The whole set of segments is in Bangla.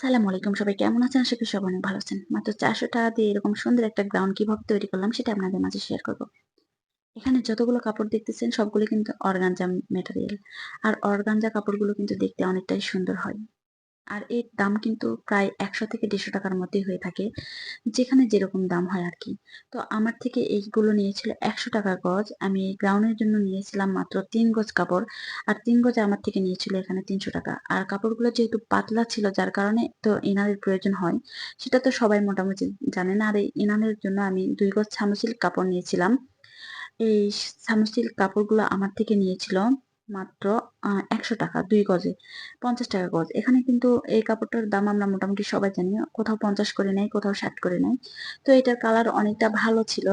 সালামু আলাইকুম, সবাই কেমন আছেন? আশা করি সবাই অনেক ভালো আছেন। মাত্র ৳৪০০ দিয়ে এরকম সুন্দর একটা গাউন কিভাবে তৈরি করলাম সেটা আপনাদের মাঝে শেয়ার করব। এখানে যতগুলো কাপড় দেখতেছেন সবগুলো কিন্তু অর্গানজা ম্যাটেরিয়াল। আর অর্গানজা কাপড়গুলো কিন্তু দেখতে অনেকটাই সুন্দর হয়। আর এর দাম কিন্তু প্রায় ৳১০০ থেকে ৳১৫০ র মধ্যেই হয়ে থাকে। যেখানে যেরকম দাম হয় আরকি। তো আমার থেকে এইগুলো নিয়েছিল ৳১০০ গজ। আমি গ্রাউন্ডের জন্য নিয়েছিলাম মাত্র ৩ গজ কাপড়। আর ৩ গজে আমার থেকে নিয়েছিল এখানে ৳৩০০। আর কাপড়গুলো যেহেতু পাতলা ছিল যার কারণে তো ইনারের প্রয়োজন হয়। সেটা তো সবাই মোটামুটি জানেন। আর এই ইনারের জন্য আমি ২ গজ সামু সিল্ক কাপড় নিয়েছিলাম। এই সামু সিল্ক কাপড়গুলো আমার থেকে নিয়েছিল মাত্র ৳১০০ ২ গজে, ৳৫০ গজ। এখানে কিন্তু এই কাপড়টার দাম আমরা মোটামুটি সবাই জানি। কোথাও ৫০ করে নেয়, কোথাও ৬০ করে নেয়। তো এটার কালার অনেকটা ভালো ছিল।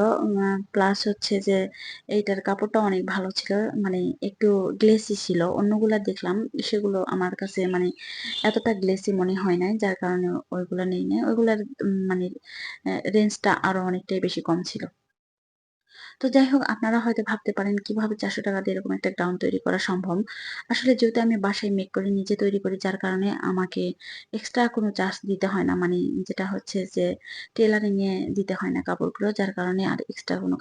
প্লাস হচ্ছে যে এইটার কাপড়টাও অনেক ভালো ছিল। মানে একটু গ্লেসি ছিল। অন্যগুলা দেখলাম সেগুলো আমার কাছে মানে এতটা গ্লেসি মনে হয় নাই। যার কারণে ওইগুলা নেই নাই। ওইগুলার মানে রেঞ্জটা আরো অনেকটাই বেশি কম ছিল। তো যাই হোক আপনারা হয়তো ভাবতে পারেন কিভাবে ৳৪০০ দিয়ে এরকম একটা গাউন তৈরি করা সম্ভব। আসলে যেহেতু আমি বাসায় মেক করি, নিজে তৈরি করি যার কারণে আমাকে এক্সট্রা কোনো চার্জ দিতে হয় না। মানে যেটা হচ্ছে যে টেলারিং এ দিতে হয় না কাপড়গুলো। যার কারণে আর এক্সট্রা কোনো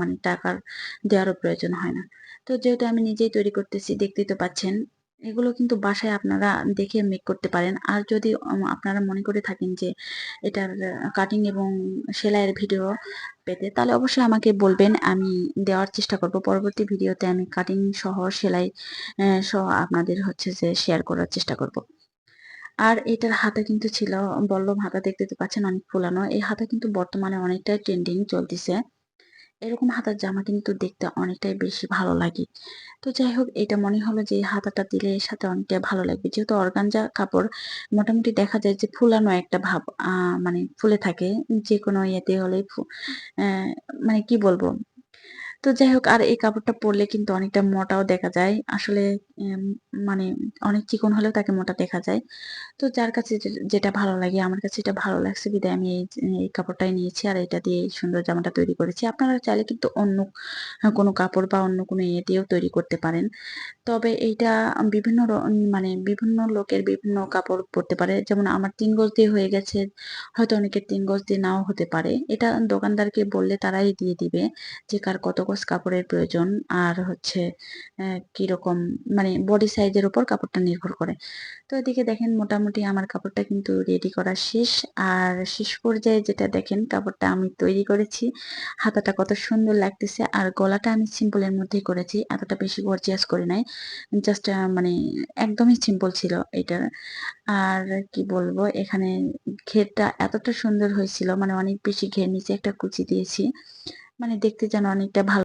মানে টাকার দেওয়ারও প্রয়োজন হয় না। তো যেহেতু আমি নিজেই তৈরি করতেছি দেখতেই তো পাচ্ছেন। এগুলো কিন্তু বাসায় আপনারা দেখে মেক করতে পারেন। আর যদি আপনারা মনে করে থাকেন যে এটার কাটিং এবং সেলাইয়ের ভিডিও পেতে তাহলে অবশ্যই আমাকে বলবেন। আমি দেওয়ার চেষ্টা করব। পরবর্তী ভিডিওতে আমি কাটিং সহ সেলাই সহ আপনাদের হচ্ছে যে শেয়ার করার চেষ্টা করব। আর এটার হাতা কিন্তু ছিল বল্লম হাতা, দেখতে তো পাচ্ছেন অনেক ফুলানো। এই হাতা কিন্তু বর্তমানে অনেকটাই ট্রেন্ডিং চলতিছে। এরকম হাতার জামা কিন্তু দেখতে অনেকটাই বেশি ভালো লাগে। তো যাই হোক এটা মনে হলো যে এই হাতাটা দিলে এর সাথে অনেকটাই ভালো লাগবে। যেহেতু অর্গানজা কাপড় মোটামুটি দেখা যায় যে ফুলানো একটা ভাব মানে ফুলে থাকে। যেকোনো ইয়েতে হলেই অ্যা মানে কি বলবো? তো যাই হোক আর এই কাপড়টা পরলে কিন্তু অনেকটা মোটাও দেখা যায়। আসলে এম মানে অনেক চিকন হলেও তাকে মোটা দেখা যায়। তো যার কাছে যেটা ভালো লাগে আমার কাছে এটা ভালো লাগছে বিধায় আমি এই কাপড়টাই নিয়েছি আর এটা দিয়ে এই সুন্দর জামাটা তৈরি করেছি। আপনারা চাইলে কিন্তু অন্য কোনো কাপড় বা অন্য কোনো ইয়ে দিয়েও তৈরি করতে পারেন। তবে এইটা বিভিন্ন মানে বিভিন্ন লোকের বিভিন্ন কাপড় পরতে পারে। যেমন আমার ৩ গজ দিয়ে হয়ে গেছে। হয়তো অনেকের ৩ গজ দিয়ে নাও হতে পারে। এটা দোকানদারকে বললে তারাই দিয়ে দিবে যে কার কত গজ কাপড়ের প্রয়োজন। আর হচ্ছে কিরকম মানে বডি সাইজের উপর কাপড়টা নির্ভর করে। তো এদিকে দেখেন মোটামুটি আমার কাপড়টা কিন্তু রেডি করা শেষ। আর শেষ পর্যায়ে যেটা দেখেন কাপড়টা আমি তৈরি করেছি। হাতাটা কত সুন্দর লাগতেছে। আর গলাটা আমি সিম্পলের মধ্যেই করেছি। এতটা বেশি গর্জিয়াস করি নাই। জাস্ট মানে একদমই সিম্পল ছিল এটার। আর কি বলবো এখানে ঘেরটা এতটা সুন্দর হয়েছিল মানে অনেক বেশি ঘের নিচে একটা কুচি দিয়েছি। মানে দেখতে যেন অনেকটা ভালো